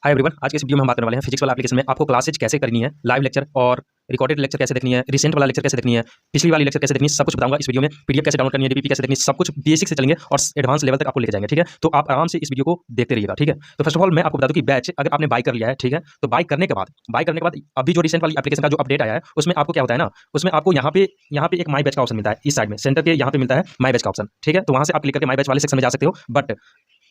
Hi everyone, आज के इस वीडियो में हम बात करने वाले हैं फिजिक्स वाला एप्लीकेशन में आपको क्लासेज कैसे करनी है, लाइव लेक्चर और रिकॉर्डेड लेक्चर कैसे देखनी है, रिसेंट वाला लेक्चर कैसे देखनी है, पिछली वाली लेक्चर कैसे देखनी है, सब कुछ बताऊंगा इस वीडियो में। पीडीएफ कैसे डाउनलोड करनी है, डीपीपी कैसे देखनी है, सब कुछ बेसिक से चलेंगे और एडवांस लेवल तक आपको लेके जाएंगे। ठीक है, तो आप आराम से इस वीडियो को देखते रहिएगा। ठीक है, तो फर्स्ट ऑफ ऑल मैं आपको बता दूं कि बैच अगर आपने बाय कर लिया है, ठीक है, तो बाय करने के बाद अभी जो रिसेंट वाली एप्लीकेशन का जो अपडेट आया है उसमें आपको क्या होता है ना, उसमें आपको यहाँ पे एक माई बैच का ऑप्शन मिलता है। इस साइड में सेंटर के यहाँ पे मिलता है माई बैच का ऑप्शन। ठीक है, तो वहां से आप क्लिक करके माई बैच वाले सेक्शन में जा सकते हो। बट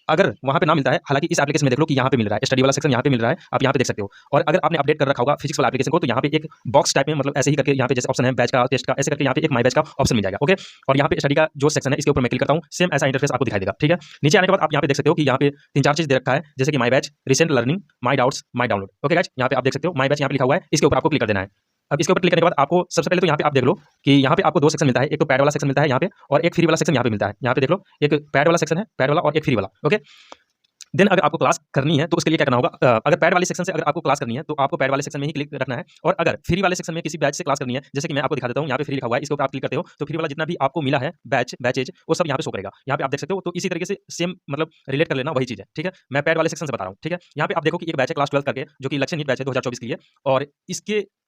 अगर वहां पे ना मिलता है, हालांकि इस एप्लीकेशन में देख लो कि यहाँ पे मिल रहा है, स्टडी वाला सेक्शन यहाँ पे मिल रहा है, आप यहाँ पे देख सकते हो। और अगर आपने अपडेट कर रखा होगा फिजिक्स वाला एप्लीकेशन को, तो यहाँ पे एक बॉक्स टाइप में, मतलब ऐसे ही करके यहाँ पे जैसे ऑप्शन है बैच का, टेस्ट का, ऐसे करके यहाँ पे एक माई बैच का ऑप्शन मिल जाएगा। ओके, और यहाँ पे स्टडी का जो सेक्शन है इसके ऊपर मैं क्लिक करता हूँ, सेम ऐसा इंटरफेस आपको दिखाई देगा। ठीक है, नीचे आने के बाद आप यहाँ पे देख सकते हो कि यहाँ पे 3-4 चीज दे रखा है, जैसे कि my batch, recent learning, my doubts, my download. Okay guys, यहाँ पे आप देख सकते हो माई बैच यहाँ पे लिखा हुआ है, इसके ऊपर आपको क्लिक कर देना है। अब इसके ऊपर क्लिक करने के बाद आपको सबसे पहले तो यहाँ पे आप देख लो कि यहाँ पे आपको 2 सेक्शन मिलता है, एक तो पैड वाला सेक्शन मिलता है यहाँ पे, और एक फ्री वाला सेक्शन यहाँ पे मिलता है। यहाँ पे देख लो, एक पैड वाला सेक्शन है, पैड वाला, और एक फ्री वाला। ओके, देन अगर आपको क्लास करनी है तो उसके लिए क्या करना होगा, अगर पैड वाले सेक्शन से अगर आपको क्लास करनी है तो आपको पैड वाले सेक्शन में ही क्लिक रखना है। और अगर फ्री वाले सेक्शन में किसी बैच से क्लास करनी है, जैसे कि मैं आपको दिखा देता हूँ, यहाँ पे फ्री लिखा हुआ है, इसके ऊपर आप क्लिक करते हो तो फ्री वाला जितना भी आपको मिला है बैचेज वो सब यहाँ पे शो करेगा। यहाँ पे आप देख सकते हो, तो इसी तरीके से सेम मतलब रिलेट कर लेना, वही चीज है। ठीक है, मैं पैड वाले सेक्शन से बता रहा हूँ। ठीक है, यहाँ पे आप देखो कि एक बैच है क्लास 12 करके, जो कि लक्ष्य नीट बैच है 2024 के लिए, और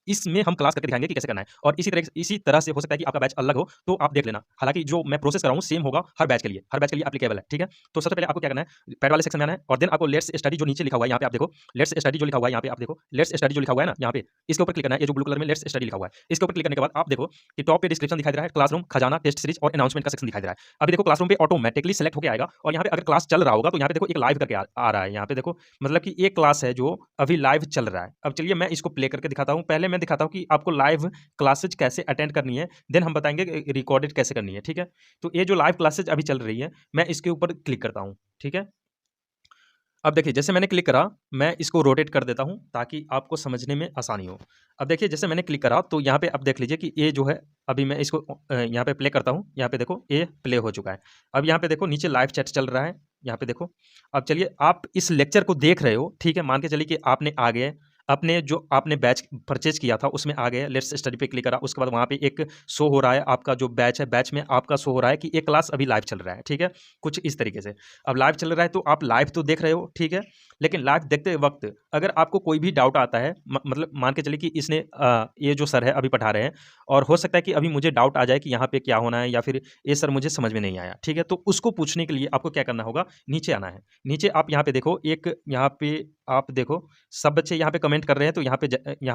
इसमें हम क्लास करके दिखाएंगे कि कैसे करना है। और इसी तरह से हो सकता है कि आपका बैच अलग हो, तो आप देख लेना। हालांकि जो मैं प्रोसेस कर रहा हूँ सेम होगा हर बैच के लिए एप्लीकेबल है। ठीक है, तो सबसे पहले आपको क्या करना है, पैड वाले सेक्शन में आना है, और देन आपको लेट्स स्टडी जो नीचे लिखा हुआ है यहाँ पे आप देखो, लेट्स स्टडी जो लिखा हुआ है यहाँ पे आप देखो, लेट्स स्टडी जो लिखा हुआ है ना यहाँ पे, इसके ऊपर क्लिक करना है। ये जो ब्लू कलर में लेट्स स्टडी लिखा हुआ है, इसके ऊपर क्लिक करने के बाद आप देखो कि टॉप पे डिस्क्रिप्शन दिखाई दे रहा है, क्लासरूम, खजाना, टेस्ट सीरीज और अनाउंसमेंट का सेक्शन दिखाई दे रहा है। अभी देखो क्लासरूम पे ऑटोमेटिकली सेलेक्ट होकर आएगा, और यहाँ पे अगर क्लास चल रहा होगा तो यहाँ पे देखो एक लाइव करके आ रहा है। यहाँ पे देखो मतलब कि एक क्लास है जो अभी लाइव चल रहा है। अब चलिए मैं इसको प्ले करके दिखाता हूँ। पहले मैं दिखाता हूँ कि आपको लाइव क्लासेज कैसे अटेंड करनी है, देन हम बताएंगे रिकॉर्डेड कैसे करनी है। ठीक है, तो ये जो लाइव क्लासेज अभी चल रही है, मैं इसके ऊपर क्लिक करता हूँ। ठीक है, अब देखिए जैसे मैंने क्लिक करा, मैं इसको रोटेट कर देता हूं ताकि आपको समझने में आसानी हो। अब देखिए जैसे मैंने क्लिक करा तो यहाँ पे अब देख लीजिए कि ये जो है, अभी मैं इसको यहाँ पे प्ले करता हूँ। यहाँ पे देखो ये प्ले हो चुका है। अब यहाँ पे देखो नीचे लाइव चैट चल रहा है, यहाँ पे देखो। अब चलिए आप इस लेक्चर को देख रहे हो, ठीक है, मान के चलिए कि आपने आ गए, अपने जो आपने बैच परचेज किया था उसमें आ गए, लेट्स स्टडी पे क्लिक करा, उसके बाद वहाँ पे एक शो हो रहा है आपका जो बैच है, बैच में आपका शो हो रहा है कि एक क्लास अभी लाइव चल रहा है। ठीक है, कुछ इस तरीके से अब लाइव चल रहा है, तो आप लाइव तो देख रहे हो, ठीक है, लेकिन लाइव देखते वक्त अगर आपको कोई भी डाउट आता है, मतलब मान के चलिए कि इसने ये जो सर है अभी पढ़ा रहे हैं, और हो सकता है कि अभी मुझे डाउट आ जाए कि यहाँ पे क्या होना है, या फिर ये सर मुझे समझ में नहीं आया। ठीक है, तो उसको पूछने के लिए आपको क्या करना होगा, नीचे आना है। नीचे आप यहाँ पे देखो, एक यहाँ पे आप देखो सब बच्चे यहाँ पे कमेंट कर रहे हैं, तो यहाँ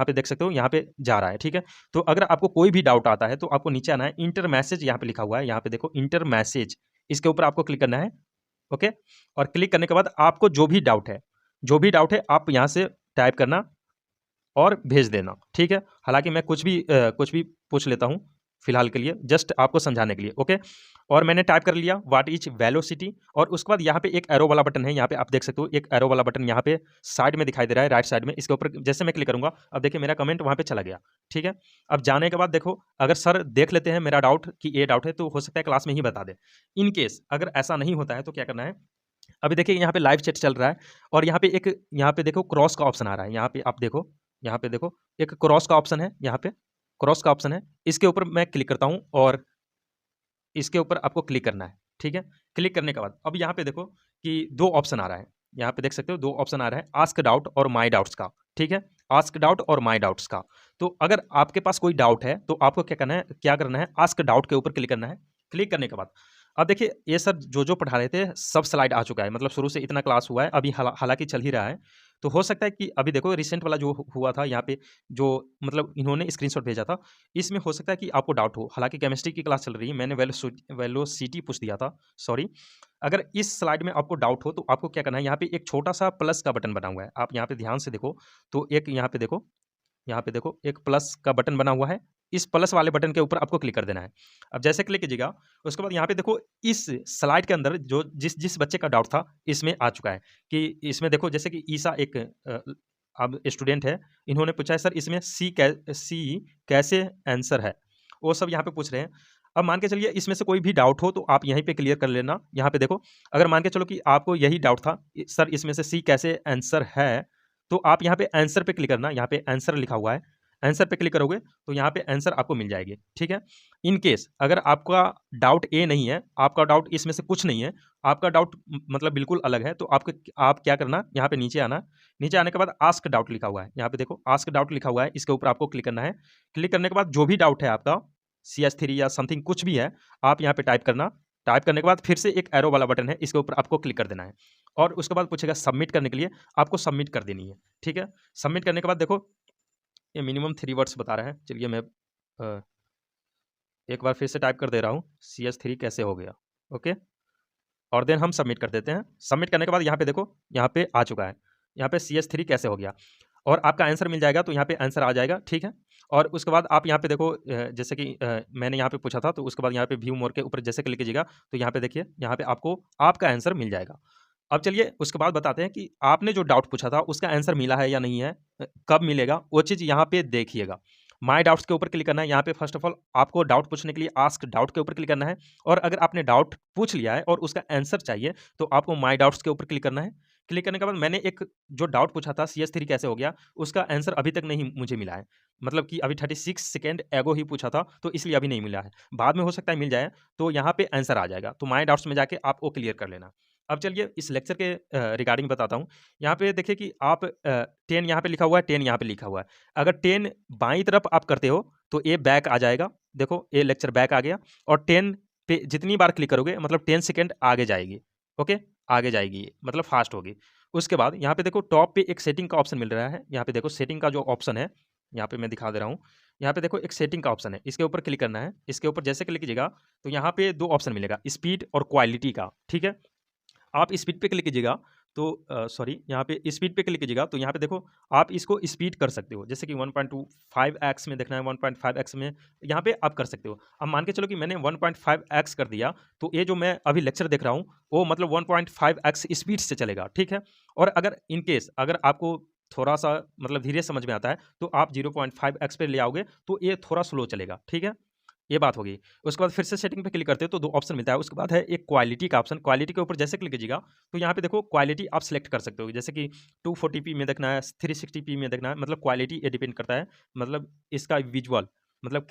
पे देख सकते हो, यहाँ पे जा रहा है। ठीक है, तो अगर आपको कोई भी डाउट आता है तो आपको नीचे आना है, इंटर मैसेज यहाँ पे लिखा हुआ है, यहाँ पे देखो इंटर मैसेज, इसके ऊपर आपको क्लिक करना है। ओके, और क्लिक करने के बाद आपको जो भी डाउट है आप यहाँ से टाइप करना और भेज देना। ठीक है, हालांकि मैं कुछ भी पूछ लेता हूँ फिलहाल के लिए, जस्ट आपको समझाने के लिए। ओके, और मैंने टाइप कर लिया व्हाट इज वेलोसिटी, और उसके बाद यहाँ पे एक एरो वाला बटन है, यहाँ पे आप देख सकते हो एक एरो वाला बटन यहाँ पे साइड में दिखाई दे रहा है, राइट साइड में। इसके ऊपर जैसे मैं क्लिक करूंगा, अब देखिए मेरा कमेंट वहाँ पे चला गया। ठीक है, अब जाने के बाद देखो, अगर सर देख लेते हैं मेरा डाउट कि ये डाउट है, तो हो सकता है क्लास में ही बता दे। इन केस अगर ऐसा नहीं होता है तो क्या करना है, अभी देखिए यहाँ पे लाइव चैट चल रहा है, और यहाँ पे देखो क्रॉस का ऑप्शन आ रहा है। यहाँ पे आप देखो, यहाँ पे देखो एक क्रॉस का ऑप्शन है, यहाँ पे क्रॉस का ऑप्शन है, इसके ऊपर मैं क्लिक करता हूँ, और इसके ऊपर आपको क्लिक करना है। ठीक है, क्लिक करने के बाद अब यहाँ पे देखो कि 2 ऑप्शन आ रहा है, यहाँ पे देख सकते हो 2 ऑप्शन आ रहा है, आस्क डाउट और माई डाउट्स का। ठीक है, आस्क डाउट और माई डाउट्स का। तो अगर आपके पास कोई डाउट है तो आपको क्या करना है, आस्क डाउट के ऊपर क्लिक करना है। क्लिक करने के बाद अब देखिए ये सर जो पढ़ा रहे थे सब स्लाइड आ चुका है, मतलब शुरू से इतना क्लास हुआ है, अभी हालांकि चल ही रहा है। तो हो सकता है कि अभी देखो रिसेंट वाला जो हुआ था यहाँ पे, जो मतलब इन्होंने स्क्रीनशॉट भेजा था, इसमें हो सकता है कि आपको डाउट हो। हालांकि केमिस्ट्री की क्लास चल रही है, मैंने वेलोसिटी पूछ दिया था, सॉरी। अगर इस स्लाइड में आपको डाउट हो तो आपको क्या करना है, यहाँ पे एक छोटा सा प्लस का बटन बना हुआ है, आप यहाँ पे ध्यान से देखो, तो एक यहाँ पे देखो एक प्लस का बटन बना हुआ है, इस प्लस वाले बटन के ऊपर आपको क्लिक कर देना है। अब जैसे क्लिक कीजिएगा, उसके बाद यहाँ पे देखो इस स्लाइड के अंदर जो जिस बच्चे का डाउट था इसमें आ चुका है, कि इसमें देखो जैसे कि ईसा एक अब स्टूडेंट है, इन्होंने पूछा है सर इसमें सी कैसे आंसर है, वो सब यहाँ पे पूछ रहे हैं। अब मान के चलिए इसमें से कोई भी डाउट हो तो आप यहीं पे क्लियर कर लेना। यहाँ पे देखो, अगर मान के चलो कि आपको यही डाउट था सर इसमें से सी कैसे आंसर है, तो आप यहाँ पे आंसर पे क्लिक करना, यहाँ पे आंसर लिखा हुआ है, आंसर पे क्लिक करोगे तो यहाँ पे आंसर आपको मिल जाएगी, ठीक है। इन केस अगर आपका डाउट ए नहीं है, आपका डाउट इसमें से कुछ नहीं है, आपका डाउट मतलब बिल्कुल अलग है, तो आप क्या करना, यहाँ पे नीचे आना, नीचे आने के बाद आस्क डाउट लिखा हुआ है, यहाँ पे देखो आस्क डाउट लिखा हुआ है, इसके ऊपर आपको क्लिक करना है। क्लिक करने के बाद जो भी डाउट है आपका CS3 या समथिंग कुछ भी है, आप यहाँ पे टाइप करना। टाइप करने के बाद फिर से एक एरो वाला बटन है, इसके ऊपर आपको क्लिक कर देना है और उसके बाद पूछेगा सबमिट करने के लिए, आपको सबमिट कर देनी है, ठीक है। सबमिट करने के बाद देखो ये मिनिमम 3 वर्ड्स बता रहा है। चलिए मैं एक बार फिर से टाइप कर दे रहा हूँ, CS3 कैसे हो गया, ओके। और देन हम सबमिट कर देते हैं। सबमिट करने के बाद यहाँ पे देखो, यहाँ पे आ चुका है, यहाँ पे CS3 कैसे हो गया और आपका आंसर मिल जाएगा, तो यहाँ पे आंसर आ जाएगा, ठीक है। और उसके बाद आप यहाँ पे देखो जैसे कि मैंने यहाँ पे पूछा था, तो उसके बाद यहाँ पे व्यू मोर के ऊपर जैसे क्लिक कीजिएगा तो यहाँ पे देखिए, यहाँ पे आपको आपका आंसर मिल जाएगा। अब चलिए उसके बाद बताते हैं कि आपने जो डाउट पूछा था उसका आंसर मिला है या नहीं है, कब मिलेगा वो चीज़ यहाँ पे देखिएगा। माय डाउट्स के ऊपर क्लिक करना है, यहाँ पे फर्स्ट ऑफ ऑल आपको डाउट पूछने के लिए आस्क डाउट के ऊपर क्लिक करना है, और अगर आपने डाउट पूछ लिया है और उसका आंसर चाहिए तो आपको माय डाउट्स के ऊपर क्लिक करना है। क्लिक करने के बाद मैंने एक जो डाउट पूछा था CS3 कैसे हो गया, उसका आंसर अभी तक नहीं मुझे मिला है, मतलब कि अभी 36 सेकेंड एगो ही पूछा था, तो इसलिए अभी नहीं मिला है, बाद में हो सकता है मिल जाए, तो यहाँ पे आंसर आ जाएगा, तो माय डाउट्स में जाके आप वो क्लियर कर लेना। अब चलिए इस लेक्चर के रिगार्डिंग बताता हूँ। यहाँ पे देखिए कि आप 10 यहाँ पे लिखा हुआ है, 10 यहाँ पे लिखा हुआ है। अगर 10 बाईं तरफ आप करते हो तो ये बैक आ जाएगा, देखो ये लेक्चर बैक आ गया, और 10 पे जितनी बार क्लिक करोगे मतलब 10 सेकेंड आगे जाएगी, ओके, आगे जाएगी ये, मतलब फास्ट होगी। उसके बाद यहाँ पे देखो टॉप पे एक सेटिंग का ऑप्शन मिल रहा है, यहाँ पे देखो सेटिंग का जो ऑप्शन है, यहाँ पे मैं दिखा दे रहा हूँ। यहाँ पे देखो एक सेटिंग का ऑप्शन है, इसके ऊपर क्लिक करना है। इसके ऊपर जैसे क्लिक कीजिएगा तो यहाँ पे 2 ऑप्शन मिलेगा, स्पीड और क्वालिटी का, ठीक है। आप स्पीड पे क्लिक कीजिएगा तो सॉरी, यहाँ पे स्पीड पे क्लिक कीजिएगा तो यहाँ पे देखो आप इसको स्पीड कर सकते हो, जैसे कि 1.25x में देखना है, 1.5x में यहाँ पे आप कर सकते हो। अब मान के चलो कि मैंने 1.5x कर दिया, तो ये जो मैं अभी लेक्चर देख रहा हूँ वो मतलब 1.5x स्पीड से चलेगा, ठीक है। और अगर इन केस अगर आपको थोड़ा सा मतलब धीरे समझ में आता है तो आप 0.5x पे ले आओगे तो ये थोड़ा स्लो चलेगा, ठीक है। ये बात होगी। उसके बाद फिर से सेटिंग पे क्लिक करते हो तो 2 ऑप्शन मिलता है। उसके बाद है एक क्वालिटी का ऑप्शन। क्वालिटी के ऊपर जैसे क्लिक कीजिएगा तो यहाँ पे देखो क्वालिटी आप सिलेक्ट कर सकते हो, जैसे कि 240p में देखना है, 360p में देखना है, मतलब क्वालिटी ये डिपेंड करता है, मतलब इसका विजुअल मतलब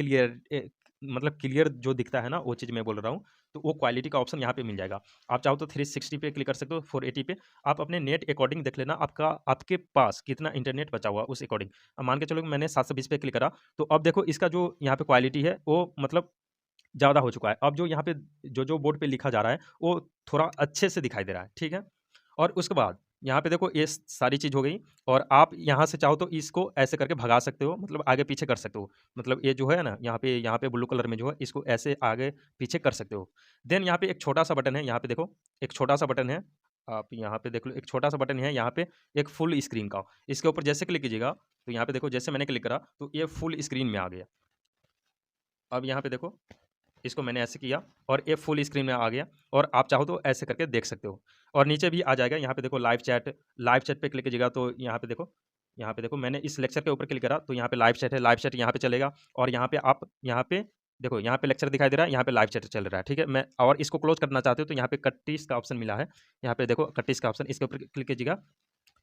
मतलब क्लियर जो दिखता है ना, वो चीज़ मैं बोल रहा हूँ। तो वो क्वालिटी का ऑप्शन यहाँ पे मिल जाएगा। आप चाहो तो 360 पे क्लिक कर सकते हो, 480 पे। आप अपने नेट अकॉर्डिंग देख लेना, आपके पास कितना इंटरनेट बचा हुआ उस अकॉर्डिंग। अब मान के चलो कि मैंने 720 पे क्लिक करा, तो अब देखो इसका जो यहाँ पे क्वालिटी है वो मतलब ज़्यादा हो चुका है। अब जो यहाँ पे जो बोर्ड पे लिखा जा रहा है वो थोड़ा अच्छे से दिखाई दे रहा है, ठीक है। और उसके बाद यहाँ पे देखो ये सारी चीज़ हो गई, और आप यहाँ से चाहो तो इसको ऐसे करके भगा सकते हो, मतलब आगे पीछे कर सकते हो। मतलब ये जो है ना यहाँ पे ब्लू कलर में जो है इसको ऐसे आगे पीछे कर सकते हो। देन यहाँ पे एक छोटा सा बटन है, यहाँ पे देखो एक छोटा सा बटन है, आप यहाँ पे देख लो एक छोटा सा बटन है यहाँ पे, एक फुल स्क्रीन का। इसके ऊपर जैसे क्लिक कीजिएगा तो यहाँ पे देखो जैसे मैंने क्लिक करा तो ये फुल स्क्रीन में आ गया। अब यहाँ पे देखो इसको मैंने ऐसे किया और ये फुल स्क्रीन में आ गया, और आप चाहो तो ऐसे करके देख सकते हो, और नीचे भी आ जाएगा। यहाँ पे देखो लाइव चैट पे क्लिक कीजिएगा तो यहाँ पे देखो मैंने इस लेक्चर के ऊपर क्लिक करा तो यहाँ पे लाइव चैट है, लाइव चैट यहाँ पे चलेगा, और यहाँ पे आप यहाँ पे देखो यहाँ पे लेक्चर दिखाई दे रहा है, यहाँ पे लाइव चैट चल रहा है, ठीक है। मैं और इसको क्लोज करना चाहते हो तो यहाँ पे कट्टीस का ऑप्शन मिला है, यहाँ पे देखो कट्टीस का ऑप्शन, इसके ऊपर क्लिक कीजिएगा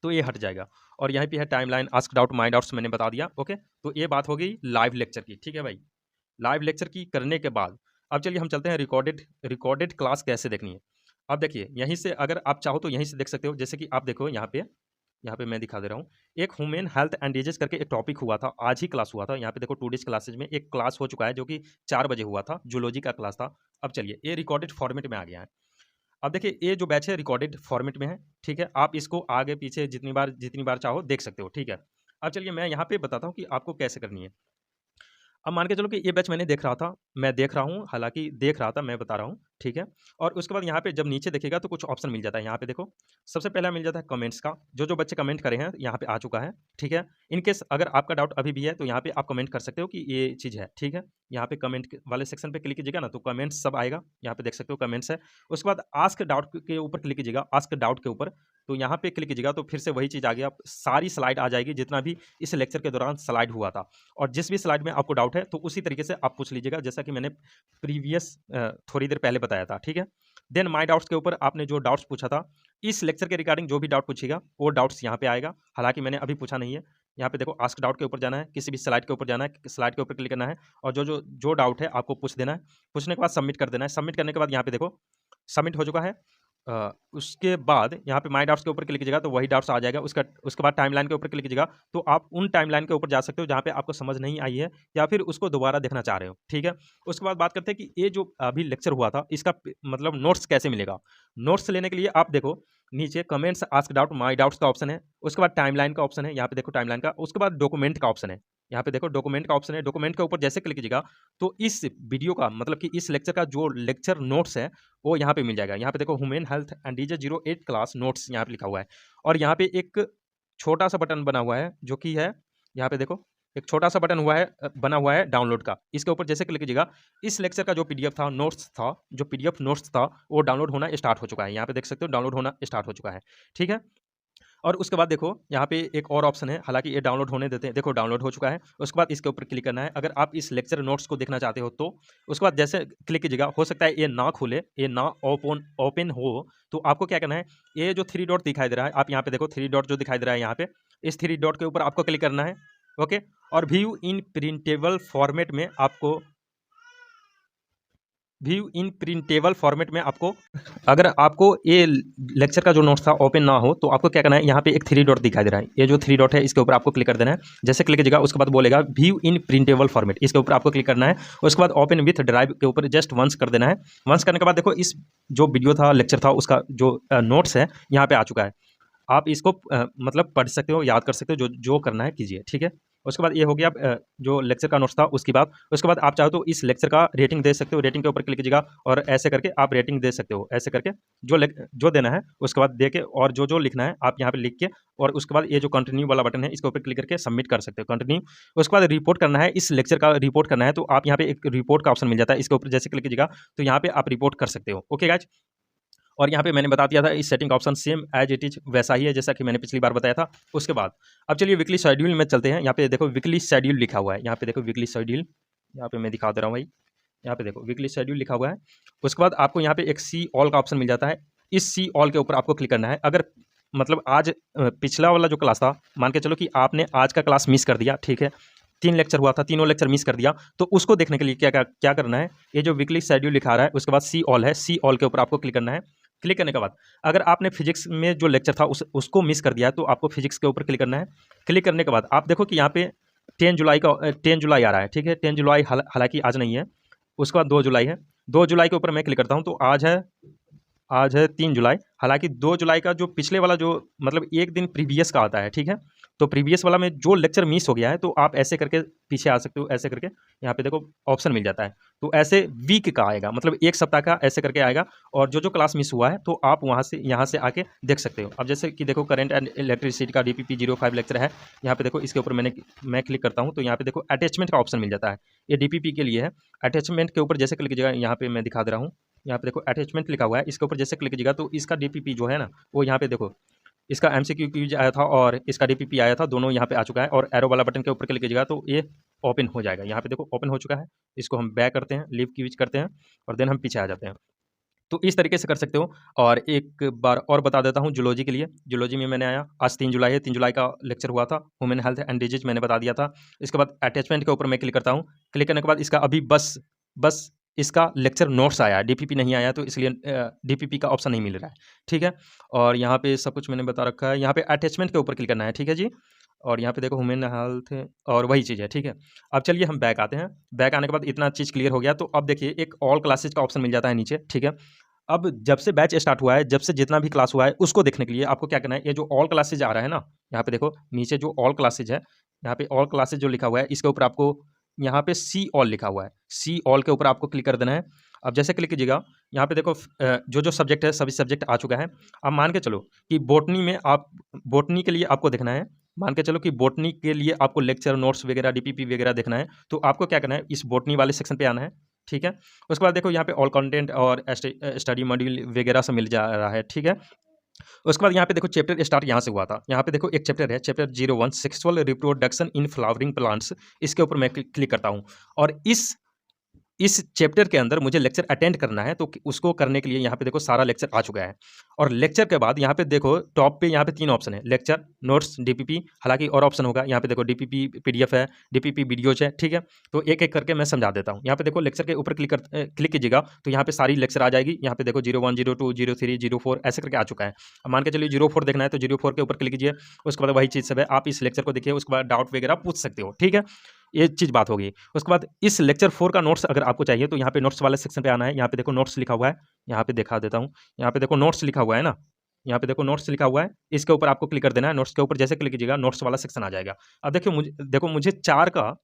तो ये हट जाएगा। और यहाँ पे है timeline, ask doubt, my doubts मैंने बता दिया, ओके। तो ये बात हो गई लाइव लेक्चर की, ठीक है भाई। लाइव लेक्चर की करने के बाद अब चलिए हम चलते हैं रिकॉर्डेड क्लास कैसे देखनी है। अब देखिए यहीं से अगर आप चाहो तो यहीं से देख सकते हो, जैसे कि आप देखो यहाँ पे मैं दिखा दे रहा हूँ। एक ह्यूमन हेल्थ एंड डिजीज करके एक टॉपिक हुआ था, आज ही क्लास हुआ था। यहाँ पे देखो 2 डेज क्लासेज में एक क्लास हो चुका है जो कि 4 बजे हुआ था, जूलॉजी का क्लास था। अब चलिए ये रिकॉर्डेड फॉर्मेट में आ गया है। अब देखिए ये जो बैच है रिकॉर्डेड फॉर्मेट में है, ठीक है। आप इसको आगे पीछे जितनी बार चाहो देख सकते हो, ठीक है। अब चलिए मैं यहाँ पे बताता हूँ कि आपको कैसे करनी है। अब मान के चलो कि ये बैच मैं देख रहा हूँ, हालाँकि देख रहा था, मैं बता रहा हूँ, ठीक है? और उसके बाद यहाँ पे जब नीचे देखिएगा तो कुछ ऑप्शन मिल जाता है, यहाँ पे देखो, सबसे पहला मिल जाता है कमेंट्स का, जो बच्चे कमेंट करे हैं, यहाँ पे आ चुका है, ठीक है? इन केस अगर आपका डाउट अभी भी है, तो यहाँ पे आप कमेंट कर सकते हो कि ये चीज़ है, ठीक है? यहाँ पे कमेंट वाले सेक्शन पे क्लिक कीजिएगा ना, तो कमेंट्स सब आएगा, यहाँ पे देख सकते हो कमेंट्स है। उसके बाद आस्क डाउट के ऊपर क्लिक कीजिएगा, आस्क डाउट के ऊपर, तो यहाँ पे क्लिक कीजिएगा तो फिर से वही चीज़ आ गया, सारी स्लाइड आ जाएगी, जितना भी इस लेक्चर के दौरान स्लाइड हुआ था। और जिस भी स्लाइड में आपको डाउट है तो उसी तरीके से आप पूछ लीजिएगा, जैसा कि मैंने प्रीवियस थोड़ी देर पहले बताया था, ठीक है। देन माय डाउट्स के ऊपर आपने जो डाउट्स पूछा था इस लेक्चर के रिगार्डिंग, जो भी डाउट पूछेगा वो डाउट्स यहाँ पे आएगा, हालांकि मैंने अभी पूछा नहीं है। यहाँ पे देखो आस्क डाउट के ऊपर जाना है, किसी भी स्लाइड के ऊपर जाना है, स्लाइड के ऊपर क्लिक करना है और जो डाउट है आपको पूछ देना है। पूछने के बाद सबमिट कर देना है। सबमिट करने के बाद यहाँ पे देखो सबमिट हो चुका है। उसके बाद यहाँ पे माय डाउट्स के ऊपर क्लिक कीजिएगा तो वही डाउट्स आ जाएगा। उसके बाद टाइमलाइन के ऊपर क्लिक कीजिएगा तो आप उन टाइमलाइन के ऊपर जा सकते हो जहाँ पे आपको समझ नहीं आई है या फिर उसको दोबारा देखना चाह रहे हो, ठीक है। उसके बाद बात करते हैं कि ये जो अभी लेक्चर हुआ था इसका मतलब नोट्स कैसे मिलेगा। नोट्स लेने के लिए आप देखो नीचे comments, ask doubt, my doubts का ऑप्शन है। उसके बाद टाइमलाइन का ऑप्शन है, यहाँ पे देखो टाइमलाइन का। उसके बाद डॉक्यूमेंट का ऑप्शन है, यहाँ पे देखो डॉक्यूमेंट का ऑप्शन है। डॉक्यूमेंट के ऊपर जैसे क्लिक कीजिएगा तो इस वीडियो का मतलब कि इस लेक्चर का जो लेक्चर नोट्स है वो यहाँ पे मिल जाएगा। यहाँ पे देखो human health and DJ 08 class notes यहाँ पे लिखा हुआ है और यहाँ पे एक छोटा सा बटन बना हुआ है जो कि है यहाँ पे देखो एक छोटा सा बटन बना हुआ है डाउनलोड का। इसके ऊपर जैसे क्लिक कीजिएगा इस लेक्चर का जो पीडीएफ था, नोट्स था, जो पीडीएफ नोट्स था वो डाउनलोड होना स्टार्ट हो चुका है। यहाँ पे देख सकते हो डाउनलोड होना स्टार्ट हो चुका है, ठीक है। और उसके बाद देखो यहाँ पे एक और ऑप्शन है, हालांकि ये डाउनलोड होने देते हैं। देखो डाउनलोड हो चुका है। उसके बाद इसके ऊपर क्लिक करना है अगर आप इस लेक्चर नोट्स को देखना चाहते हो तो। उसके बाद जैसे क्लिक कीजिएगा, हो सकता है ये ना खुले, ये ना ओपन हो, तो आपको क्या करना है, ये जो 3 डॉट दिखाई दे रहा है, आप यहाँ पे देखो 3 डॉट जो दिखाई दे रहा है यहाँ पे, इस 3 डॉट के ऊपर आपको क्लिक करना है, ओके। और व्यू इन प्रिंटेबल फॉर्मेट में आपको आपको अगर आपको ये लेक्चर का जो नोट्स था ओपन ना हो तो आपको क्या करना है, यहाँ पे एक 3 डॉट दिखाई दे रहा है, ये जो 3 डॉट है इसके ऊपर आपको क्लिक कर देना है। जैसे क्लिक कीजिएगा उसके बाद बोलेगा व्यू इन प्रिंटेबल फॉर्मेट, इसके ऊपर आपको क्लिक करना है। उसके बाद ओपन विथ ड्राइव के ऊपर जस्ट वंस कर देना है। वंस करने के बाद देखो इस जो वीडियो था, लेक्चर था, उसका जो नोट्स है यहाँ पे आ चुका है। आप इसको मतलब पढ़ सकते हो, याद कर सकते हो, जो करना है कीजिए, ठीक है। उसके बाद ये हो गया जो लेक्चर का नोट्स था उसकी बात। उसके बाद आप चाहो तो इस लेक्चर का रेटिंग दे सकते हो, रेटिंग के ऊपर क्लिक कीजिएगा और ऐसे करके आप रेटिंग दे सकते हो। ऐसे करके जो देना है उसके बाद दे के और जो लिखना है आप यहाँ पे लिख के और उसके बाद ये जो कंटिन्यू वाला बटन है इसके ऊपर क्लिक करके सबमिट कर सकते हो, कंटिन्यू। उसके बाद रिपोर्ट करना है, इस लेक्चर का रिपोर्ट करना है तो आप यहाँ पे एक रिपोर्ट का ऑप्शन मिल जाता है, इसके ऊपर जैसे क्लिक कीजिएगा तो यहाँ पे आप रिपोर्ट कर सकते हो, ओके गाइज। और यहाँ पे मैंने बता दिया था इस सेटिंग का option same as it is वैसा ही है जैसा कि मैंने पिछली बार बताया था। उसके बाद अब चलिए वीकली शेड्यूल में चलते हैं। यहाँ पे देखो वीकली शेड्यूल लिखा हुआ है, यहाँ पे देखो वीकली शेड्यूल, यहाँ पे मैं दिखा दे रहा हूँ भाई, यहाँ पे देखो वीकली शेड्यूल लिखा हुआ है। उसके बाद आपको यहाँ पे एक सी ऑल का ऑप्शन मिल जाता है, इस सी ऑल के ऊपर आपको क्लिक करना है। अगर मतलब आज पिछला वाला जो क्लास था, मान के चलो कि आपने आज का क्लास मिस कर दिया, ठीक है, 3 लेक्चर हुआ था, तीनों लेक्चर मिस कर दिया, तो उसको देखने के लिए क्या करना है, ये जो वीकली शेड्यूल लिखा रहा है उसके बाद सी ऑल है, सी ऑल के ऊपर आपको क्लिक करना है। क्लिक करने के बाद अगर आपने फिजिक्स में जो लेक्चर था उसको मिस कर दिया है तो आपको फिजिक्स के ऊपर क्लिक करना है। क्लिक करने के बाद आप देखो कि यहाँ पे 10 जुलाई आ रहा है, ठीक है, 10 जुलाई हालांकि आज नहीं है। उसके बाद 2 जुलाई है, 2 जुलाई के ऊपर मैं क्लिक करता हूँ तो आज है 3 जुलाई। हालांकि 2 जुलाई का जो पिछले वाला जो मतलब एक दिन प्रीवियस का आता है, ठीक है, तो प्रीवियस वाला में जो लेक्चर मिस हो गया है तो आप ऐसे करके पीछे आ सकते हो, ऐसे करके यहाँ पे देखो ऑप्शन मिल जाता है। तो ऐसे वीक का आएगा, मतलब एक सप्ताह का ऐसे करके आएगा और जो क्लास मिस हुआ है तो आप यहाँ से आके देख सकते हो। अब जैसे कि देखो करंट एंड इलेक्ट्रिसिटी का DPP 05 लेक्चर है, यहाँ पे देखो इसके ऊपर मैं क्लिक करता हूँ तो यहाँ पे देखो अटैचमेंट का ऑप्शन मिल जाता है, ये DPP के लिए है। अटैचमेंट के ऊपर जैसे क्लिक कीजिएगा, यहाँ पे मैं दिखा दे रहा हूँ, यहाँ पे देखो अटैचमेंट लिखा हुआ है, इसके ऊपर जैसे क्लिक कीजिएगा तो इसका DPP जो है ना वो यहाँ पे देखो इसका MCQ क्यूज आया था और इसका DPP आया था, दोनों यहाँ पे आ चुका है। और एरो वाला बटन के ऊपर क्लिक कीजिएगा तो ये ओपन हो जाएगा, यहाँ पे देखो ओपन हो चुका है। इसको हम बैक करते हैं, लीव क्यूज करते हैं और देन हम पीछे आ जाते हैं। तो इस तरीके से कर सकते हो। और एक बार और बता देता हूँ जूलॉजी के लिए, जूलॉजी में मैंने आया आज 3 जुलाई है, 3 जुलाई का लेक्चर हुआ था, ह्यूमन हेल्थ एंड डिजीज मैंने बता दिया था। इसके बाद अटैचमेंट के ऊपर मैं क्लिक करता हूँ, क्लिक करने के बाद इसका अभी बस इसका लेक्चर नोट्स आया, DPP नहीं आया तो इसलिए DPP का ऑप्शन नहीं मिल रहा है, ठीक है। और यहाँ पे सब कुछ मैंने बता रखा है, यहाँ पे अटैचमेंट के ऊपर क्लिक करना है, ठीक है जी। और यहाँ पे देखो ह्यूमन हेल्थ और वही चीज़ है, ठीक है। अब चलिए हम बैक आते हैं, बैक आने के बाद इतना चीज़ क्लियर हो गया तो अब देखिए एक ऑल क्लासेज का ऑप्शन मिल जाता है नीचे, ठीक है। अब जब से बैच स्टार्ट हुआ है, जब से जितना भी क्लास हुआ है उसको देखने के लिए आपको क्या करना है, ये जो ऑल क्लासेज आ रहा है ना, यहाँ पे देखो नीचे जो ऑल क्लासेज है, यहाँ पे ऑल क्लासेज जो लिखा हुआ है इसके ऊपर आपको यहाँ पे सी ऑल लिखा हुआ है, सी ऑल के ऊपर आपको क्लिक कर देना है। अब जैसे क्लिक कीजिएगा यहाँ पे देखो जो सब्जेक्ट है सभी सब्जेक्ट आ चुका है। अब मान के चलो कि बोटनी के लिए आपको देखना है, मान के चलो कि बोटनी के लिए आपको लेक्चर नोट्स वगैरह DPP वगैरह देखना है तो आपको क्या करना है, इस बोटनी वाले सेक्शन पे आना है, ठीक है। उसके बाद देखो यहाँ पे ऑल कंटेंट और स्टडी मॉड्यूल वगैरह सब मिल जा रहा है, ठीक है। उसके बाद यहाँ पे देखो चैप्टर स्टार्ट यहाँ से हुआ था, यहाँ पे देखो एक चैप्टर है, chapter 01 sexual reproduction in flowering plants, इसके ऊपर मैं क्लिक करता हूँ और इस इस चैप्टर के अंदर मुझे लेक्चर अटेंड करना है, तो उसको करने के लिए यहाँ पे देखो सारा लेक्चर आ चुका है। और लेक्चर के बाद यहाँ पे देखो टॉप पे यहाँ पे 3 ऑप्शन है, लेक्चर, नोट्स, डीपीपी, हालाँकि और ऑप्शन होगा। यहाँ पे देखो डीपीपी पीडीएफ है, डीपीपी वीडियोज़ है, ठीक है? तो एक-एक करके मैं समझा देता हूँ। यहाँ पे देखो लेक्चर के ऊपर क्लिक कीजिएगा, तो यहाँ पे सारी लेक्चर आ जाएगी। यहाँ पे देखो 01, 02, 03, 04 ऐसे करके आ चुका है। अब मान के चलिए 04 देखना है, तो 04 के ऊपर क्लिक कीजिए। उसके बाद वही चीज़ सब है, आप इस लेक्चर को देखिए, उसके बाद डाउट वगैरह पूछ सकते हो, ठीक है? ये चीज़ बात होगी। उसके बाद इस लेक्चर 4 का नोट्स अगर आपको चाहिए, तो यहाँ पे नोट्स वाले सेक्शन पे आना है। यहाँ पे देखो नोट्स लिखा हुआ है, यहाँ पे दिखा देता हूँ। यहाँ पे देखो नोट्स लिखा हुआ है ना, यहाँ पे देखो नोट्स लिखा हुआ है, इसके ऊपर आपको क्लिक कर देना है। नोट्स के ऊपर जैसे क्लिक कीजिएगा, नोट्स वाला सेक्शन आ जाएगा। अब देखो मुझे 4 का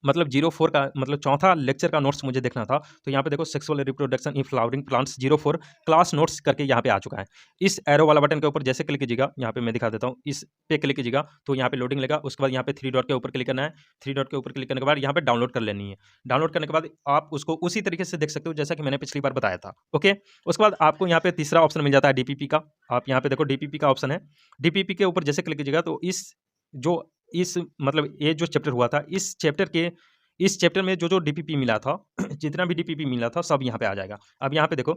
मतलब 04 का मतलब चौथा लेक्चर का नोट्स मुझे देखना था, तो यहाँ पे देखो sexual reproduction in flowering plants 04 class notes करके यहाँ पे आ चुका है। इस एरो वाला बटन के ऊपर जैसे क्लिक कीजिएगा, यहाँ पे मैं दिखा देता हूँ, इस पे क्लिक कीजिएगा तो यहाँ पे लोडिंग लेगा। उसके बाद यहाँ पे 3 डॉट के ऊपर क्लिक करना है। 3 डॉट के ऊपर क्लिक करने के बाद यहाँ पे डाउनलोड कर लेनी है। डाउनलोड करने के बाद आप उसको उसी तरीके से देख सकते हो जैसा कि मैंने पिछली बार बताया था। ओके, उसके बाद आपको यहाँ पे तीसरा ऑप्शन मिल जाता है डीपीपी का। आप यहाँ पे देखो डीपीपी का ऑप्शन है। डीपीपी के ऊपर जैसे क्लिक कीजिएगा तो जो इस मतलब ये जो चैप्टर हुआ था, इस चैप्टर में जो डीपीपी मिला था जितना भी डीपीपी मिला था सब यहाँ पे आ जाएगा। अब यहाँ पे देखो,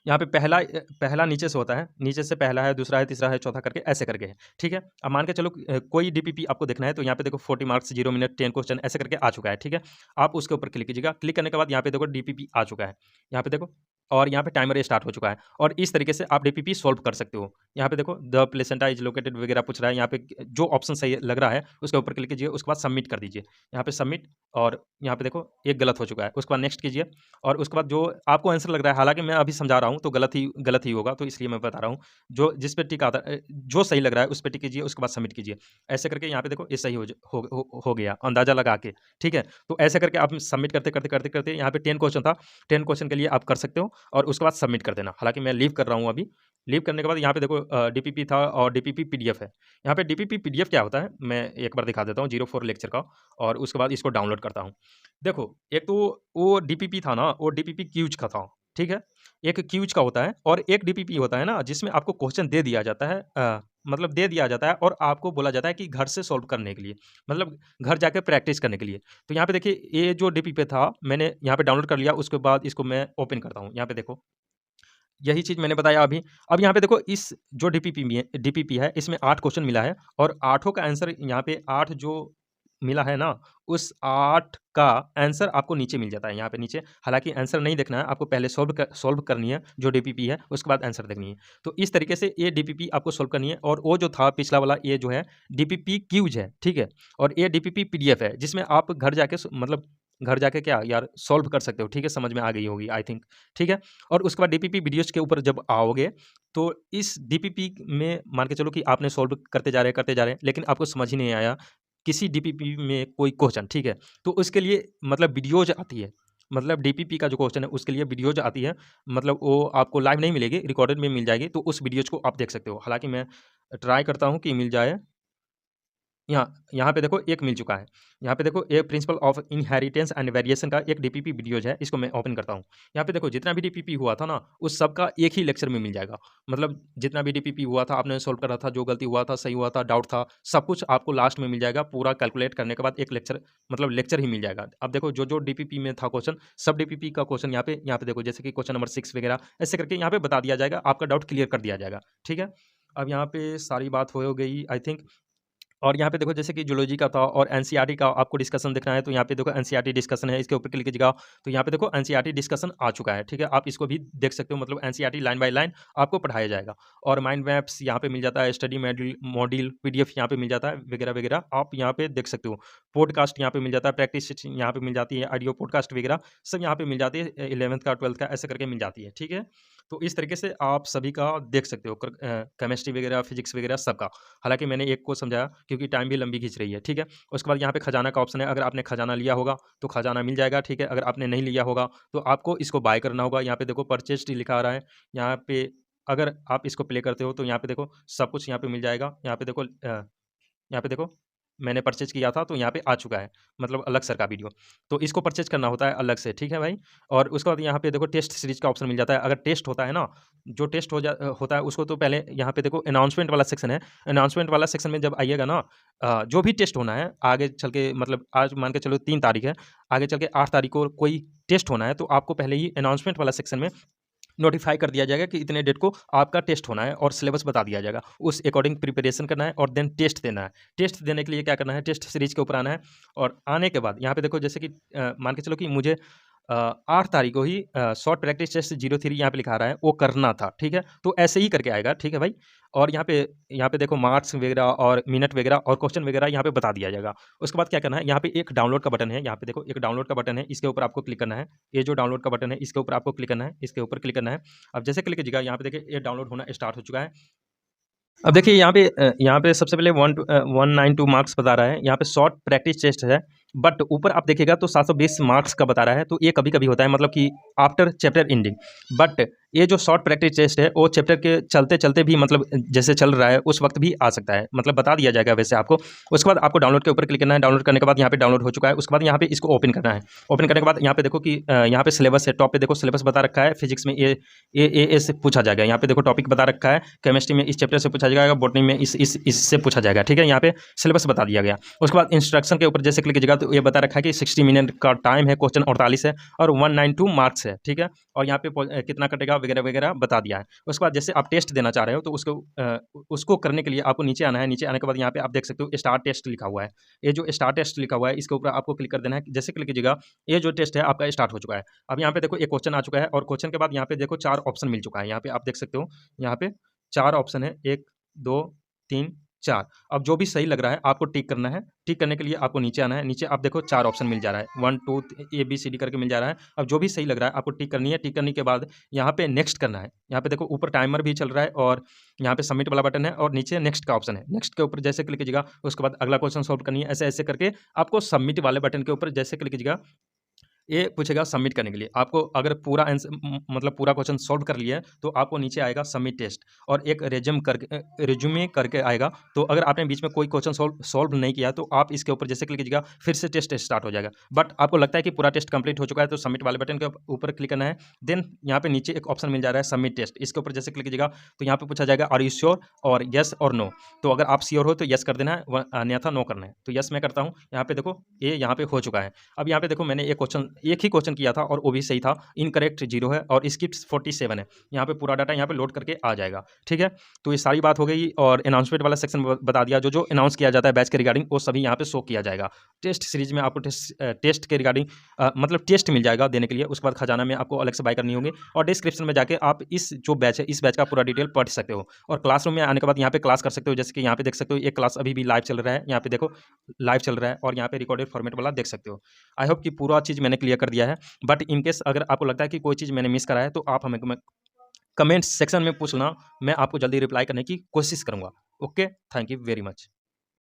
यहाँ पे पहला नीचे से होता है, नीचे से पहला है, दूसरा है, तीसरा है, चौथा करके ऐसे करके है, ठीक है? अब मान के चलो कोई डीपीपी आपको देखना है, तो यहाँ पे देखो 40 मार्क्स 0 मिनट 10 क्वेश्चन ऐसे करके आ चुका है, ठीक है? आप उसके ऊपर क्लिक कीजिएगा। क्लिक करने के बाद यहाँ पे देखो डीपीपी आ चुका है, यहाँ पे देखो, और यहाँ पे टाइमर स्टार्ट हो चुका है। और इस तरीके से आप डीपीपी सॉल्व कर सकते हो। यहाँ पे देखो द प्लेसेंटा इज लोकेटेड वगैरह पूछ रहा है, यहाँ पे जो ऑप्शन सही लग रहा है उसके ऊपर क्लिक कीजिए। उसके बाद सबमिट कर दीजिए, यहाँ पे सबमिट, और यहाँ पे देखो एक गलत हो चुका है। उसके बाद नेक्स्ट कीजिए, और उसके बाद जो आपको आंसर लग रहा है, हालांकि मैं अभी समझा रहा हूँ तो गलत ही होगा, तो इसलिए मैं बता रहा हूँ। जो जिस पे टिक आता जो सही लग रहा है उस पे टिक कीजिए, उसके बाद सबमिट कीजिए। ऐसे करके यहाँ पे देखो ये सही हो गया अंदाजा लगा के, ठीक है? तो ऐसे करके आप सबमिट करते यहाँ पे 10 क्वेश्चन था, 10 क्वेश्चन के लिए आप कर सकते हो, और उसके बाद सबमिट कर देना। हालांकि मैं लीव कर रहा हूँ अभी। लीव करने के बाद यहाँ पे देखो डीपीपी था और डीपीपी पीडीएफ है। यहाँ पे डीपीपी पीडीएफ क्या होता है मैं एक बार दिखा देता हूँ 04 लेक्चर का, और उसके बाद इसको डाउनलोड करता हूँ। देखो, एक तो वो डीपीपी था ना, वो डीपीपी क्यूज का था, ठीक है? एक क्यूज का होता है, और एक डीपीपी होता है ना जिसमें आपको क्वेश्चन दे दिया जाता है, मतलब दे दिया जाता है और आपको बोला जाता है कि घर से सॉल्व करने के लिए, मतलब घर जाके प्रैक्टिस करने के लिए। तो यहाँ पे देखिए ये जो डीपीपी था मैंने यहाँ पे डाउनलोड कर लिया, उसके बाद इसको मैं ओपन करता हूँ। यहाँ पे देखो यही चीज़ मैंने बताया अभी। अब यहाँ पे देखो इस जो डीपीपी है इसमें 8 क्वेश्चन मिला है, और आठों का आंसर यहाँ पे 8 जो मिला है ना, उस 8 का आंसर आपको नीचे मिल जाता है, यहाँ पे नीचे। हालाँकि आंसर नहीं देखना है, आपको पहले सॉल्व करनी है जो डीपीपी है, उसके बाद आंसर देखनी है। तो इस तरीके से ये डीपीपी आपको सॉल्व करनी है, और वो जो था पिछला वाला ये जो है डीपीपी क्यूज है, ठीक है? और ये डीपीपी पीडीएफ है जिसमें आप घर जाके मतलब घर जाके क्या यार सॉल्व कर सकते हो, ठीक है? समझ में आ गई होगी आई थिंक, ठीक है? और उसके बाद डीपीपी वीडियोज़ के ऊपर जब आओगे, तो इस डीपीपी में मान के चलो कि आपने सॉल्व करते जा रहे हैं, लेकिन आपको समझ ही नहीं आया किसी डीपीपी में कोई क्वेश्चन, ठीक है? तो उसके लिए मतलब वीडियोज़ आती है, मतलब डीपीपी का जो क्वेश्चन है उसके लिए वीडियोज़ आती है, मतलब वो आपको लाइव नहीं मिलेगी, रिकॉर्डेड में मिल जाएगी, तो उस वीडियोज़ को आप देख सकते हो। हालाँकि मैं ट्राई करता हूँ कि मिल जाए। यहाँ यहाँ पे देखो एक मिल चुका है। यहाँ पे देखो ये principle of inheritance and variation का एक डीपीपी वीडियोज़ है, इसको मैं ओपन करता हूँ। यहाँ पे देखो जितना भी डीपीपी हुआ था ना, उस सब का एक ही लेक्चर में मिल जाएगा। मतलब जितना भी डीपीपी हुआ था, आपने सॉल्व करा था, जो गलती हुआ था, सही हुआ था, डाउट था, सब कुछ आपको लास्ट में मिल जाएगा। पूरा कैलकुलेट करने के बाद एक लेक्चर मतलब लेक्चर ही मिल जाएगा। अब देखो जो डीपीपी में था क्वेश्चन, सब डीपीपी का क्वेश्चन यहाँ पे देखो, जैसे कि क्वेश्चन नंबर 6 वगैरह ऐसे करके यहाँ पे बता दिया जाएगा, आपका डाउट क्लियर कर दिया जाएगा, ठीक है? अब यहाँ पे सारी बात हो गई आई थिंक। और यहाँ पे देखो जैसे कि जूलॉजी का था और एनसीईआरटी का आपको डिस्कशन देखना है, तो यहाँ पे देखो एनसीईआरटी डिस्कशन है, इसके ऊपर क्लिक कीजिएगा तो यहाँ पे देखो एनसीईआरटी डिस्कशन आ चुका है, ठीक है? आप इसको भी देख सकते हो, मतलब एनसीईआरटी लाइन बाय लाइन आपको पढ़ाया जाएगा। और माइंड मैप्स यहाँ पे मिल जाता है, स्टडी मॉड्यूल पीडीएफ यहाँ पे मिल जाता है, वगैरह वगैरह आप यहाँ पे देख सकते हो। पॉडकास्ट यहाँ पे मिल जाता है, प्रैक्टिस यहाँ पे मिल जाती है, ऑडियो पॉडकास्ट वगैरह सब यहाँ पे मिल जाती है, 11th का 12th का ऐसे करके मिल जाती है, ठीक है? तो इस तरीके से आप सभी का देख सकते हो, केमिस्ट्री वगैरह, फिजिक्स वगैरह सबका। हालाँकि मैंने एक को समझाया क्योंकि टाइम भी लंबी खींच रही है, ठीक है? उसके बाद यहाँ पे खजाना का ऑप्शन है, अगर आपने खजाना लिया होगा तो खजाना मिल जाएगा, ठीक है? अगर आपने नहीं लिया होगा तो आपको इसको बाय करना होगा। यहाँ पे देखो परचेज़्ड लिखा आ रहा है, यहाँ पे अगर आप इसको प्ले करते हो तो यहाँ पे देखो सब कुछ यहाँ पे मिल जाएगा। यहाँ पे देखो मैंने परचेज किया था, तो यहाँ पे आ चुका है, मतलब अलग सर का वीडियो। तो इसको परचेज करना होता है अलग से, ठीक है भाई। और उसके बाद यहाँ पे देखो टेस्ट सीरीज का ऑप्शन मिल जाता है। अगर टेस्ट होता है ना, जो टेस्ट होता है उसको, तो पहले यहाँ पे देखो अनाउंसमेंट वाला सेक्शन है। अनाउंसमेंट वाला सेक्शन में जब आइएगा ना, जो भी टेस्ट होना है आगे चल के, मतलब आज मान के चलो 3 तारीख है, आगे चल के 8 तारीख को कोई टेस्ट होना है, तो आपको पहले ही अनाउंसमेंट वाला सेक्शन में नोटिफाई कर दिया जाएगा कि इतने डेट को आपका टेस्ट होना है, और सिलेबस बता दिया जाएगा। उस अकॉर्डिंग प्रिपरेशन करना है और देन टेस्ट देना है। टेस्ट देने के लिए क्या करना है, टेस्ट सीरीज के ऊपर आना है, और आने के बाद यहाँ पे देखो, जैसे कि मान के चलो कि मुझे 8 तारीख को ही शॉर्ट प्रैक्टिस टेस्ट 03 यहाँ पे लिखा रहा है, वो करना था, ठीक है। तो ऐसे ही करके आएगा, ठीक है भाई। और यहाँ पे देखो मार्क्स वगैरह और मिनट वगैरह और क्वेश्चन वगैरह यहाँ पे बता दिया जाएगा। उसके बाद क्या करना है, यहाँ पे एक डाउनलोड का बटन है, यहाँ पे देखो एक डाउनलोड का बटन है, इसके ऊपर आपको क्लिक करना है। ये जो डाउनलोड का बटन है, इसके ऊपर आपको क्लिक करना है, इसके ऊपर क्लिक करना है। अब जैसे क्लिक कीजिएगा, यहाँ पे देखिए ये डाउनलोड होना स्टार्ट हो चुका है। अब देखिए यहाँ पे सबसे पहले 192 मार्क्स बता रहा है, यहाँ पे शॉर्ट प्रैक्टिस टेस्ट है, बट ऊपर आप देखिएगा तो 720 मार्क्स का बता रहा है। तो ये कभी कभी होता है, मतलब कि आफ्टर चैप्टर एंडिंग। बट ये जो शॉर्ट प्रैक्टिस टेस्ट है, वो चैप्टर के चलते चलते भी, मतलब जैसे चल रहा है उस वक्त भी आ सकता है, मतलब बता दिया जाएगा वैसे आपको। उसके बाद आपको डाउनलोड के ऊपर क्लिक करना है। डाउनलोड करने के बाद यहाँ पे डाउनलोड हो चुका है। उसके बाद यहाँ पे इसको ओपन करना है। ओपन करने के बाद यहाँ पे देखो कि यहाँ पे सिलेबस है, टॉप पे देखो सिलेबस बता रखा है। फिजिक्स में ए से पूछा जाएगा, यहाँ पे देखो टॉपिक बता रखा है। केमिस्ट्री में इस चैप्टर से पूछा जाएगा, बॉटनी में इससे पूछा जाएगा, ठीक है। यहाँ पे सिलेबस बता दिया गया। उसके बाद इंस्ट्रक्शन के ऊपर जैसे क्लिक कीजिएगा तो ये बता रखा है कि 60 मिनट का टाइम है, क्वेश्चन 48 है और 192 मार्क्स है, ठीक है। और यहाँ पे कितना कटेगा वगैरह वगैरह बता दिया है। उसके बाद जैसे आप टेस्ट देना चाह रहे हो, तो उसको करने के लिए आपको नीचे आना है। नीचे आने के बाद यहाँ पे आप देख सकते हो स्टार टेस्ट लिखा हुआ है। ये जो स्टार टेस्ट लिखा हुआ है, इसके ऊपर आपको क्लिक कर देना है। जैसे क्लिक कीजिएगा, ये जो टेस्ट है आपका स्टार्ट हो चुका है। अब यहाँ पे देखो एक क्वेश्चन आ चुका है, और क्वेश्चन के बाद यहाँ पे देखो 4 ऑप्शन मिल चुका है। यहाँ पे आप देख सकते हो, यहाँ पे 4 ऑप्शन है, 1 2 3 4। अब जो भी सही लग रहा है आपको टिक करना है। टिक करने के लिए आपको नीचे आना है। नीचे आप देखो 4 ऑप्शन मिल जा रहा है, 1 2 ABCD करके मिल जा रहा है। अब जो भी सही लग रहा है आपको टिक करनी है। टिक करने के बाद यहाँ पे नेक्स्ट करना है। यहाँ पे देखो ऊपर टाइमर भी चल रहा है, और यहाँ पे सबमिट वाला बटन है, और नीचे नेक्स्ट का ऑप्शन है। नेक्स्ट के ऊपर जैसे क्लिक कीजिएगा, उसके बाद अगला क्वेश्चन सॉल्व करनी है। ऐसे ऐसे करके आपको सबमिट वाले बटन के ऊपर जैसे क्लिक कीजिएगा, ये पूछेगा सबमिट करने के लिए। आपको अगर पूरा आंसर, मतलब पूरा क्वेश्चन सॉल्व कर लिया है, तो आपको नीचे आएगा सबमिट टेस्ट, और एक रिज्यूमे करके आएगा। तो अगर आपने बीच में कोई क्वेश्चन सॉल्व नहीं किया, तो आप इसके ऊपर जैसे क्लिक कीजिएगा, फिर से टेस्ट स्टार्ट हो जाएगा। बट आपको लगता है कि पूरा टेस्ट कंप्लीट हो चुका है, तो सबमिट वाले बटन के ऊपर क्लिक करना है। देन यहाँ पे नीचे एक ऑप्शन मिल जा रहा है सबमिट टेस्ट, इसके ऊपर जैसे क्लिक कीजिएगा, तो यहाँ पे पूछा जाएगा आर यू श्योर, और यस और नो। तो अगर आप श्योर हो तो यस कर देना है, अन्यथा नो करना है। तो यस मैं करता हूँ। यहाँ पे देखो ये यहाँ पे हो चुका है। अब यहाँ पे देखो मैंने एक ही क्वेश्चन किया था, और वो भी सही था। इनकरेक्ट 0 है, और स्किप 47 है। यहाँ पे पूरा डाटा यहाँ पे लोड करके आ जाएगा, ठीक है। तो ये सारी बात हो गई, और अनाउंसमेंट वाला सेक्शन बता दिया। जो अनाउंस किया जाता है बैच के रिगार्डिंग, वो सभी यहाँ पे शो किया जाएगा। टेस्ट सीरीज में आपको टेस्ट के रिगार्डिंग मतलब टेस्ट मिल जाएगा देने के लिए। उसके बाद खजाना में आपको अलग से बाय करनी होगी, और डिस्क्रिप्शन में जाके आप इस जो बैच है, इस बैच का पूरा डिटेल पढ़ सकते हो। और क्लासरूम में आने के बाद यहाँ पे क्लास कर सकते हो। जैसे कि यहाँ पे देख सकते हो, एक क्लास अभी भी लाइव चल रहा है। यहाँ पे देखो लाइव चल रहा है, और यहाँ पे रिकॉर्डेड फॉर्मेट वाला देख सकते हो। आई होप कि पूरा चीज़ मैंने क्लियर कर दिया है। बट इनकेस अगर आपको लगता है कि कोई चीज़ मैंने मिस करा है, तो आप हमें कमेंट सेक्शन में पूछना। मैं आपको जल्दी रिप्लाई करने की कोशिश करूँगा। Okay, thank you very much.